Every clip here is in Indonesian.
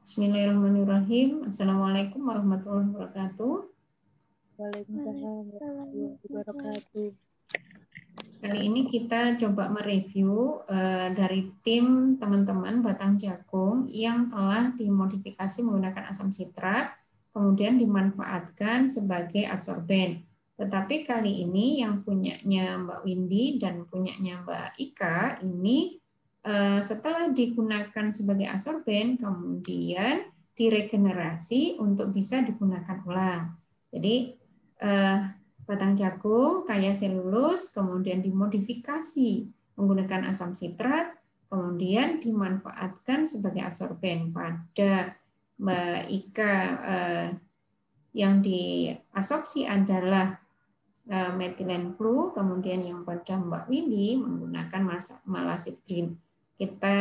Bismillahirrahmanirrahim. Assalamualaikum warahmatullahi wabarakatuh. Waalaikumsalam warahmatullahi wabarakatuh. Kali ini kita coba mereview dari tim teman-teman Batang Jagung yang telah dimodifikasi menggunakan asam sitrat, kemudian dimanfaatkan sebagai adsorben. Tetapi kali ini yang punyanya Mbak Windy dan punyanya Mbak Ika ini setelah digunakan sebagai adsorben, kemudian diregenerasi untuk bisa digunakan ulang. Jadi batang jagung kaya selulus, kemudian dimodifikasi menggunakan asam sitrat, kemudian dimanfaatkan sebagai adsorben. Pada Mbak Ika yang diabsorpsi adalah metilen flu, kemudian yang pada Mbak Windy menggunakan malasidrin. Kita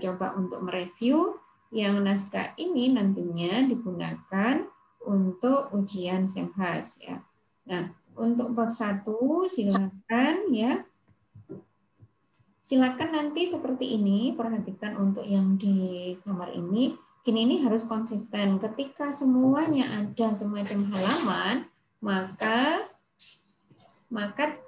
coba untuk mereview yang naskah ini nantinya digunakan untuk ujian Semhas ya. Nah, untuk bab 1 silakan ya. Silakan nanti seperti ini, perhatikan untuk yang di gambar ini. Kini ini harus konsisten. Ketika semuanya ada semacam halaman, maka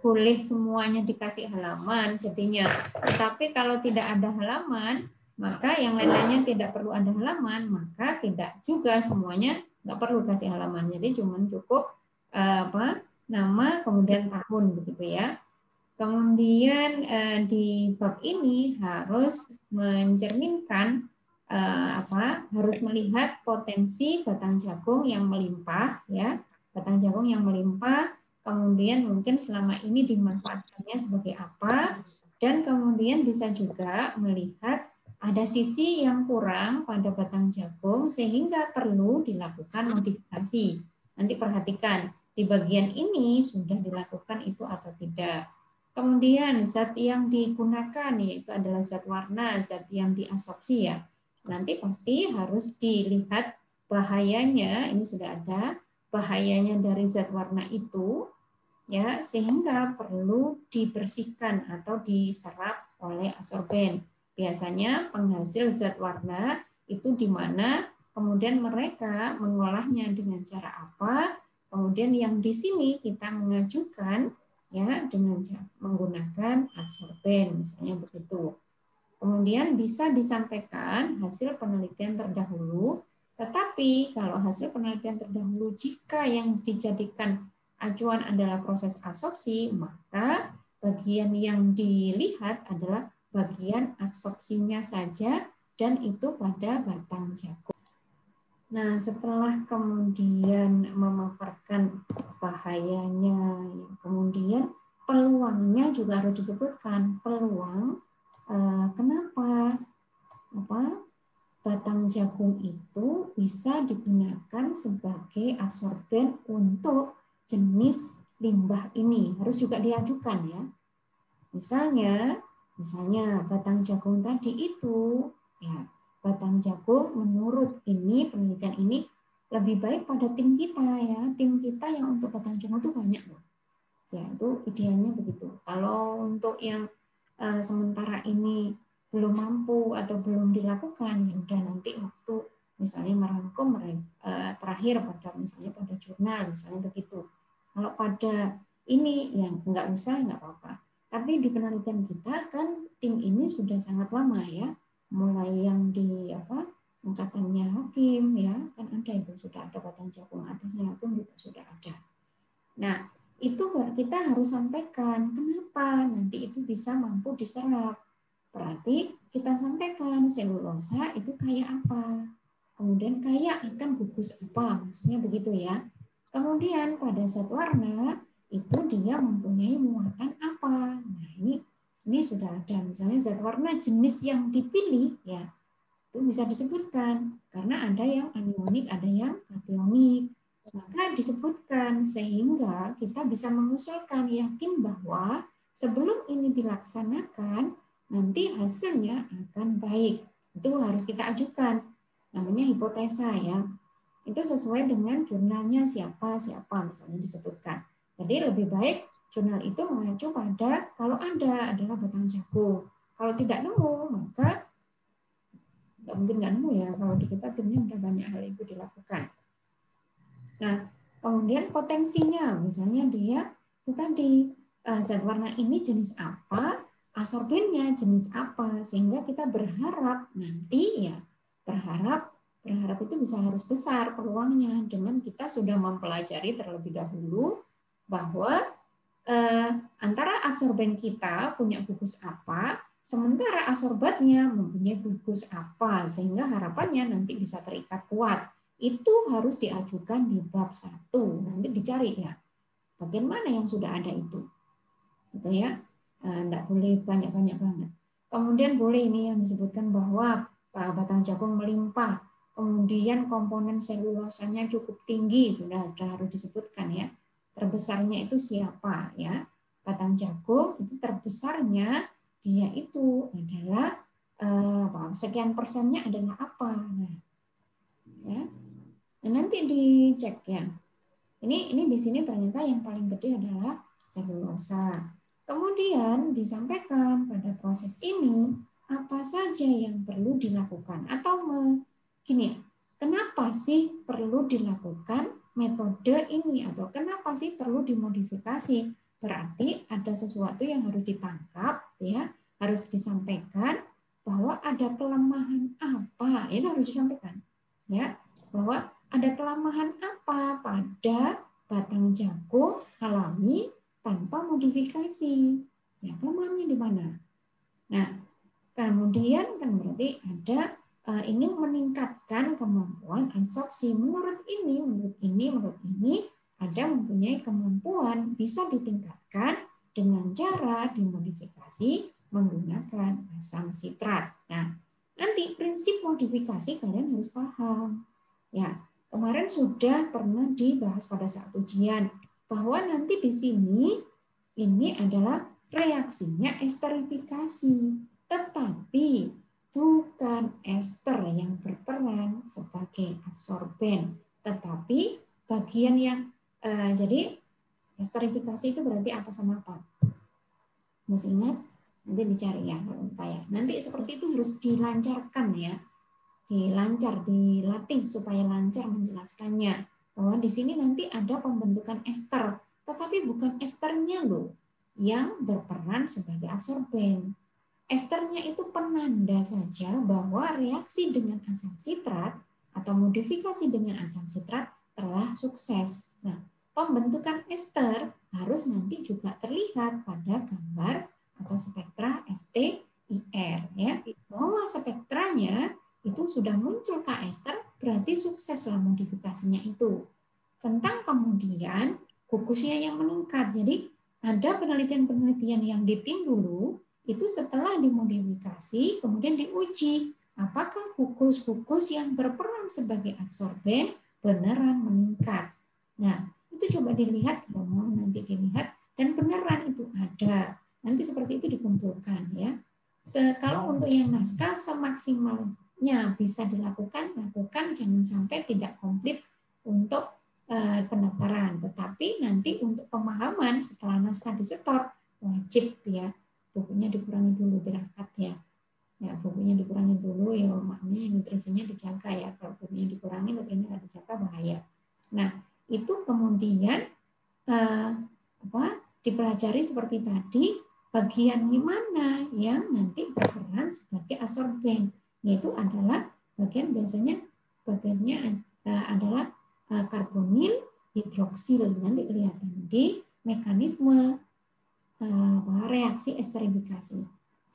boleh semuanya dikasih halaman jadinya. Tetapi kalau tidak ada halaman, maka yang lain-lainnya tidak perlu ada halaman, maka tidak juga semuanya nggak perlu kasih halaman. Jadi cuma cukup nama kemudian tahun begitu ya. Kemudian di bab ini harus mencerminkan harus melihat potensi batang jagung yang melimpah ya, batang jagung yang melimpah, kemudian mungkin selama ini dimanfaatkannya sebagai apa, dan kemudian bisa juga melihat ada sisi yang kurang pada batang jagung sehingga perlu dilakukan modifikasi. Nanti perhatikan di bagian ini sudah dilakukan itu atau tidak. Kemudian zat yang digunakan yaitu adalah zat warna, zat yang diabsorpsi ya. Nanti pasti harus dilihat bahayanya, ini sudah ada bahayanya dari zat warna itu ya, sehingga perlu dibersihkan atau diserap oleh adsorben. Biasanya penghasil zat warna itu di mana kemudian mereka mengolahnya dengan cara apa, kemudian yang di sini kita mengajukan ya dengan menggunakan adsorben misalnya begitu. Kemudian bisa disampaikan hasil penelitian terdahulu, tetapi kalau hasil penelitian terdahulu jika yang dijadikan acuan adalah proses adsorpsi, maka bagian yang dilihat adalah bagian adsorpsinya saja dan itu pada batang jagung. Nah, setelah kemudian memaparkan bahayanya, kemudian peluangnya juga harus disebutkan. Peluang kenapa batang jagung itu bisa digunakan sebagai adsorben untuk jenis limbah ini. Harus juga diajukan ya. Misalnya batang jagung tadi itu ya, batang jagung menurut ini penelitian ini lebih baik pada tim kita ya. Tim kita yang untuk batang jagung itu banyak loh. Ya, itu idealnya begitu. Kalau untuk yang sementara ini belum mampu atau belum dilakukan, ya udah nanti waktu misalnya merangkum terakhir pada misalnya pada jurnal misalnya begitu. Kalau pada ini yang nggak usah nggak apa-apa. Tapi di penelitian kita kan tim ini sudah sangat lama ya, mulai yang di angkatannya Hakim ya kan ada itu sudah ada batang jagung, atasnya Hakim juga sudah ada. Nah itu kita harus sampaikan kenapa nanti itu bisa mampu diserap. Berarti kita sampaikan selulosa itu kayak apa, kemudian kayak akan gugus apa, maksudnya begitu ya. Kemudian pada zat warna itu dia mempunyai muatan apa. Nah ini sudah ada, misalnya zat warna jenis yang dipilih ya itu bisa disebutkan karena ada yang anionik, ada yang kationik. Maka disebutkan sehingga kita bisa mengusulkan yakin bahwa sebelum ini dilaksanakan nanti hasilnya akan baik. Itu harus kita ajukan. Namanya hipotesa ya. Itu sesuai dengan jurnalnya siapa misalnya disebutkan. Jadi lebih baik jurnal itu mengacu pada kalau ada adalah batang jagung. Kalau tidak nemu maka nggak mungkin nggak nemu ya, kalau di kita timnya udah banyak hal itu dilakukan. Nah, kemudian potensinya, misalnya dia itu tadi zat warna ini jenis apa, absorbennya jenis apa, sehingga kita berharap nanti ya berharap itu bisa harus besar peluangnya dengan kita sudah mempelajari terlebih dahulu bahwa antara absorben kita punya gugus apa, sementara absorbatnya mempunyai gugus apa, sehingga harapannya nanti bisa terikat kuat. Itu harus diajukan di bab 1. Nanti dicari ya, bagian mana yang sudah ada itu. Gitu ya. Enggak boleh banyak-banyak banget. Kemudian boleh ini yang disebutkan bahwa batang jagung melimpah. Kemudian komponen selulosanya cukup tinggi, sudah harus disebutkan ya. Terbesarnya itu siapa ya? Batang jagung itu terbesarnya dia itu adalah sekian persennya adalah apa. Nah, ya. Nah, nanti dicek ya. Ini di sini ternyata yang paling gede adalah selulosa. Kemudian disampaikan pada proses ini apa saja yang perlu dilakukan atau gini, kenapa sih perlu dilakukan metode ini atau kenapa sih perlu dimodifikasi? Berarti ada sesuatu yang harus ditangkap ya, harus disampaikan bahwa ada kelemahan apa, ini harus disampaikan ya, bahwa ada kelemahan apa pada batang jagung alami tanpa modifikasi. Ya, kelemahannya di mana? Nah, kemudian kan berarti ada ingin meningkatkan kemampuan absorpsi. Menurut ini ada mempunyai kemampuan bisa ditingkatkan dengan cara dimodifikasi menggunakan asam sitrat. Nah, nanti prinsip modifikasi kalian harus paham. Ya, kemarin sudah pernah dibahas pada saat ujian bahwa nanti di sini ini adalah reaksinya esterifikasi, tetapi bukan ester yang berperan sebagai absorben, tetapi bagian yang jadi esterifikasi itu berarti apa sama apa? Masih ingat? Nanti dicari ya, supaya nanti seperti itu harus dilancarkan ya. Dilatih supaya lancar menjelaskannya. Bahwa di sini nanti ada pembentukan ester, tetapi bukan esternya loh yang berperan sebagai absorben. Esternya itu penanda saja bahwa reaksi dengan asam sitrat atau modifikasi dengan asam sitrat telah sukses. Nah, pembentukan ester harus nanti juga terlihat pada gambar atau spektra FTIR ya. Bahwa spektranya itu sudah muncul K ester, berarti sukseslah modifikasinya itu. Tentang kemudian gugusnya yang meningkat. Jadi ada penelitian-penelitian yang di tim dulu, itu setelah dimodifikasi, kemudian diuji apakah gugus-gugus yang berperan sebagai absorben beneran meningkat. Nah, itu coba dilihat, kalau mau nanti dilihat, dan beneran itu ada. Nanti seperti itu dikumpulkan ya. Kalau untuk yang naskah semaksimal bisa dilakukan, jangan sampai tidak komplit untuk pendaftaran. Tetapi nanti untuk pemahaman setelah naskah disetor wajib ya bukunya dikurangi dulu dirangkat ya. Ya bukunya dikurangi dulu ya, makanya nutrisinya dijaga ya. Kalau bukunya dikurangi nutrisinya nggak dijaga bahaya. Nah itu kemudian dipelajari seperti tadi bagian mana yang nanti berperan sebagai absorben. Yaitu adalah bagiannya adalah karbonil hidroksil. Nanti kelihatan di mekanisme reaksi esterifikasi.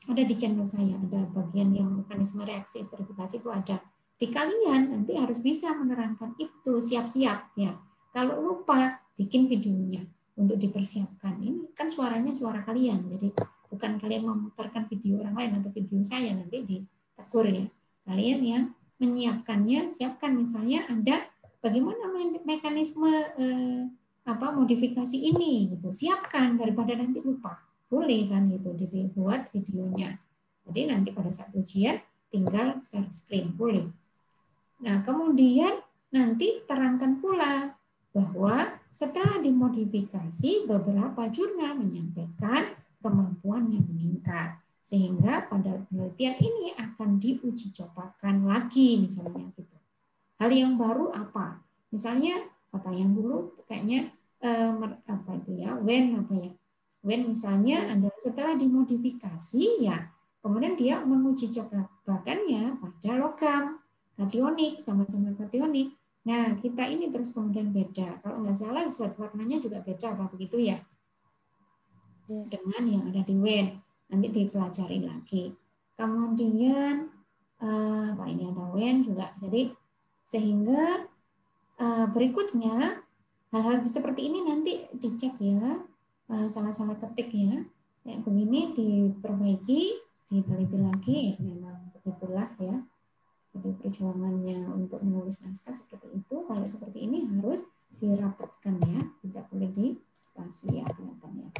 Ada di channel saya, ada bagian yang mekanisme reaksi esterifikasi itu ada. Di kalian nanti harus bisa menerangkan itu, siap-siap ya. Kalau lupa, bikin videonya untuk dipersiapkan. Ini kan suaranya suara kalian, jadi bukan kalian memutarkan video orang lain atau video saya nanti ditegur ya. Kalian yang menyiapkannya, siapkan misalnya ada bagaimana mekanisme modifikasi ini gitu. Siapkan daripada nanti lupa. Boleh kan gitu dibuat videonya. Jadi nanti pada saat ujian tinggal share screen, boleh. Nah, kemudian nanti terangkan pula bahwa setelah dimodifikasi beberapa jurnal menyampaikan kemampuan yang meningkat. Sehingga pada penelitian ini akan diuji cobakan lagi misalnya gitu. Hal yang baru apa? Misalnya apa yang dulu kayaknya apa itu ya, when apa ya? When misalnya adalah setelah dimodifikasi ya, kemudian dia menguji cobakannya pada logam kationik, sama-sama kationik. Nah, kita ini terus kemudian beda. Kalau nggak salah zat warnanya juga beda, apa begitu ya? Dengan yang ada di when. Nanti dipelajari lagi. Kemudian apa ini ada when juga. Jadi sehingga berikutnya hal-hal seperti ini nanti dicek ya, salah-salah ketik ya. Kayak begini diperbaiki, diteliti lagi, ya memang begitulah ya. Jadi perjuangannya untuk menulis naskah seperti itu, kalau seperti ini harus dirapatkan ya, tidak boleh dipasi ya kelihatannya.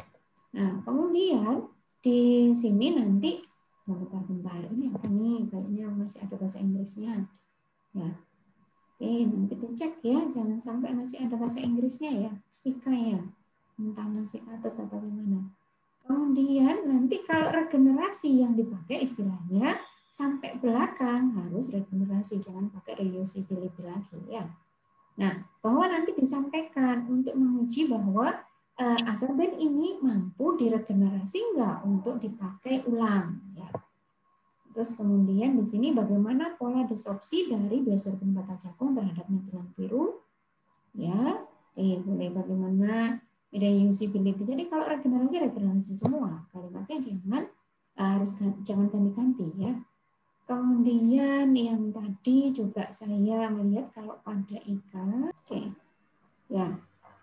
Nah, kemudian di sini nanti bentar ini apa nih? Kayaknya masih ada bahasa Inggrisnya. Ya. Oke, nanti dicek ya, jangan sampai masih ada bahasa Inggrisnya ya. Ika ya. Entah masih atau bagaimana. Kemudian nanti kalau regenerasi yang dipakai istilahnya sampai belakang harus regenerasi, jangan pakai reusability lagi ya. Nah, bahwa nanti disampaikan untuk menguji bahwa adsorben ini mampu diregenerasi enggak untuk dipakai ulang ya. Terus kemudian di sini bagaimana pola desorpsi dari biosorben batang jagung terhadap metilan biru ya. Boleh bagaimana reusability. Jadi kalau regenerasi semua, kalimatnya jangan ganti-ganti ya. Kemudian yang tadi juga saya melihat kalau pada IKA, ya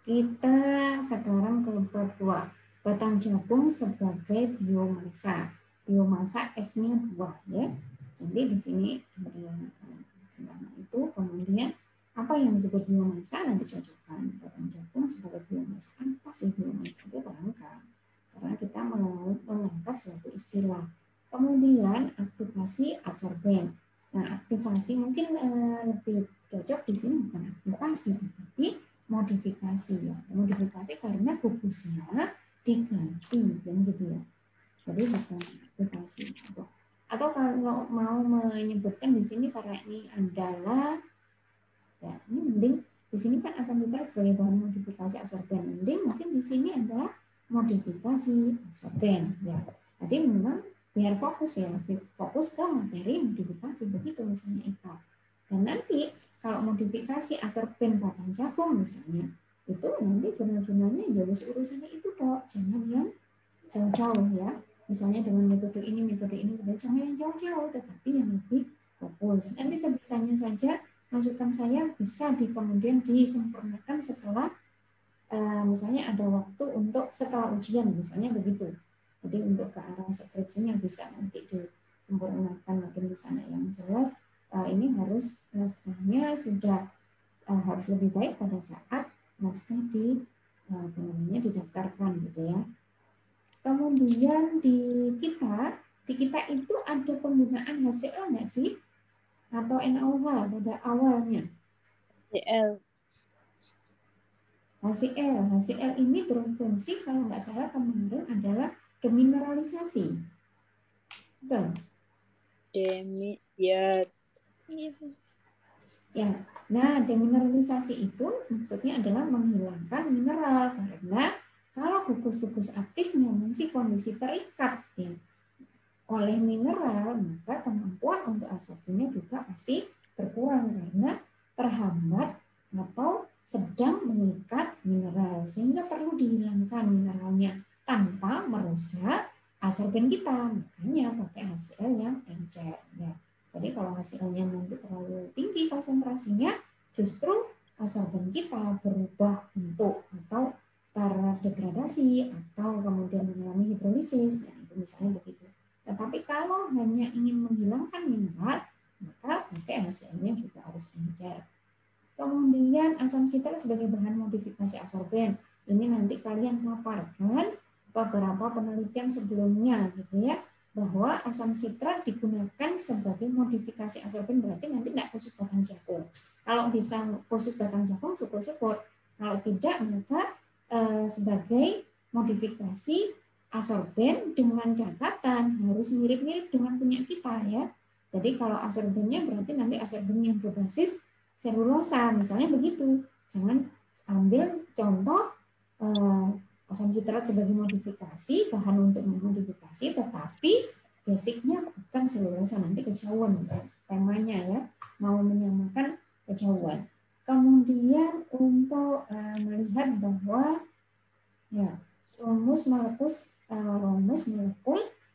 kita sekarang ke bab 2, batang jagung sebagai biomasa. Biomasa S-nya 2 ya. Jadi di sini ada itu, kemudian apa yang disebut biomasa nanti cocokkan batang jagung sebagai biomasa. Apa sih biomasa itu terangkat karena kita mengangkat suatu istilah. Kemudian aktivasi adsorben. Nah, aktivasi mungkin lebih cocok di sini bukan aktivasi tetapi modifikasi ya. Modifikasi karena gugusnya diganti kan gitu ya. Jadi bukan aktivasi atau kalau mau menyebutkan di sini karena ini adalah ya ini mending di sini kan asam nitrat sebagai bahan modifikasi adsorben, mending mungkin di sini adalah modifikasi adsorben ya. Jadi memang biar fokus ya, fokus ke materi modifikasi begitu misalnya Eka. Dan nanti kalau modifikasi adsorben batang jagung misalnya, itu nanti jurnal-jurnalnya ya urusannya itu dok, jangan yang jauh-jauh ya. Misalnya dengan metode ini, jangan yang jauh-jauh, tetapi yang lebih fokus. Nanti sebisanya saja masukan saya bisa kemudian disempurnakan setelah misalnya ada waktu untuk setelah ujian misalnya begitu. Jadi untuk ke arah skripsinya bisa nanti disempurnakan makin di sana. Yang jelas ini harus naskahnya sudah harus lebih baik pada saat naskah didaftarkan gitu ya. Kemudian di kita itu ada penggunaan HCl nggak sih? Atau NaOH pada awalnya? HCl ini berfungsi kalau nggak salah kemarin adalah demineralisasi. Betul? Ya. Nah, demineralisasi itu maksudnya adalah menghilangkan mineral karena kalau gugus-gugus aktifnya masih kondisi terikat ya, oleh mineral, maka kemampuan untuk absorpsinya juga pasti berkurang karena terhambat atau sedang mengikat mineral, sehingga perlu dihilangkan mineralnya tanpa merusak adsorben kita. Makanya pakai HCl yang encer ya. Jadi kalau HCl-nya nanti terlalu tinggi konsentrasinya, justru adsorben kita berubah bentuk atau terdegradasi atau kemudian mengalami hidrolisis. Nah, itu misalnya begitu. Tetapi kalau hanya ingin menghilangkan mineral, maka pakai HCl-nya juga harus encer. Kemudian asam sitrat sebagai bahan modifikasi adsorben. Ini nanti kalian paparkan beberapa penelitian sebelumnya gitu ya, bahwa asam sitrat digunakan sebagai modifikasi adsorben, berarti nanti tidak khusus batang jagung. Kalau bisa khusus batang jagung syukur-syukur. Kalau tidak maka sebagai modifikasi Asorben dengan catatan harus mirip-mirip dengan punya kita ya. Jadi kalau asorbennya berarti nanti asorben yang berbasis selulosa, misalnya begitu. Jangan ambil contoh asam citrat sebagai modifikasi, bahan untuk memodifikasi, tetapi basicnya bukan selulosa, nanti kejauhan temanya ya, mau menyamakan kejauhan. Kemudian untuk melihat bahwa ya rumus molekul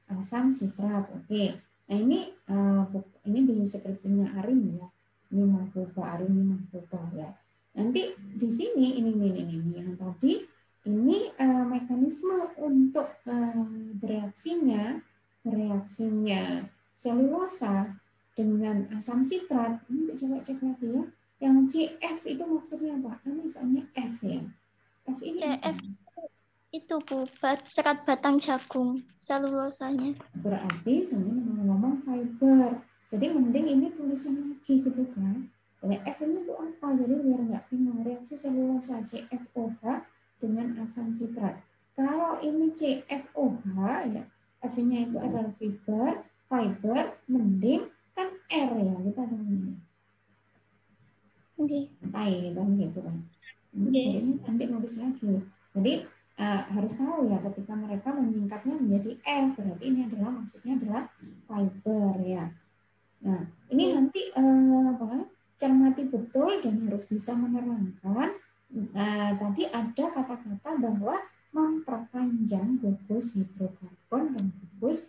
asam citrat. Oke. Nah, ini di skripsinya Arin ya. Ini Mahbuba Arin, ini Mahbuba ya. Nanti di sini ini yang tadi ini mekanisme untuk bereaksinya selulosa dengan asam citrat. Nanti coba cek lagi ya. Yang CF itu maksudnya apa? Ini soalnya F ya. F ini CF apa? itu Bu, serat batang jagung, selulosanya. Berarti sebenarnya ngomong fiber. Jadi mending ini tulisan lagi gitu kan. Jadi F ini itu apa? Jadi biar nggak bingung, reaksi selulosa CFOH dengan asam citrat. Kalau ini CFOH ya, F-nya itu adalah fiber, mending kan R ya kita namanya. Gitu kan. Jadi nanti nulis lagi. Jadi harus tahu ya ketika mereka menyingkatnya menjadi F, berarti ini adalah maksudnya adalah fiber ya. Nah, ini nanti cermati betul dan harus bisa menerangkan. Tadi ada kata-kata bahwa memperpanjang gugus hidrokarbon dan gugus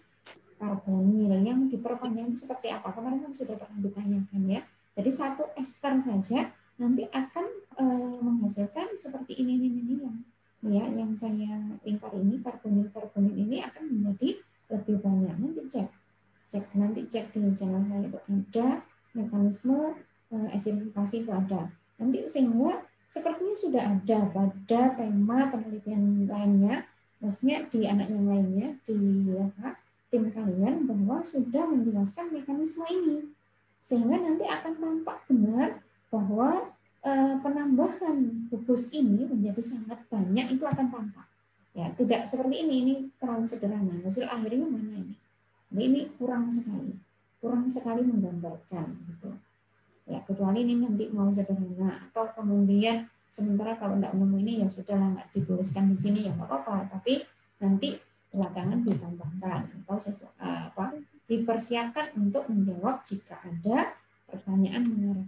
karbonil. Yang diperpanjang itu seperti apa? Kemarin kan sudah pernah ditanyakan ya. Jadi satu ester saja nanti akan menghasilkan seperti ini yang saya lingkar ini, karbonil ini akan menjadi lebih banyak. Nanti cek di channel saya itu ada mekanisme esterifikasi itu ada. Nanti sehingga sepertinya sudah ada pada tema penelitian lainnya, maksudnya di anak yang lainnya di tim kalian bahwa sudah menjelaskan mekanisme ini, sehingga nanti akan tampak benar bahwa penambahan gugus ini menjadi sangat banyak, itu akan tampak. Ya, tidak seperti ini terlalu sederhana. Hasil akhirnya mana ini? Jadi ini kurang sekali menggambarkan gitu. Ya, kecuali ini nanti mau sederhana atau kemudian sementara kalau tidak nemu ini ya sudahlah, nggak dituliskan di sini ya nggak apa-apa. Tapi nanti belakangan ditambahkan atau dipersiapkan untuk menjawab jika ada pertanyaan mengenai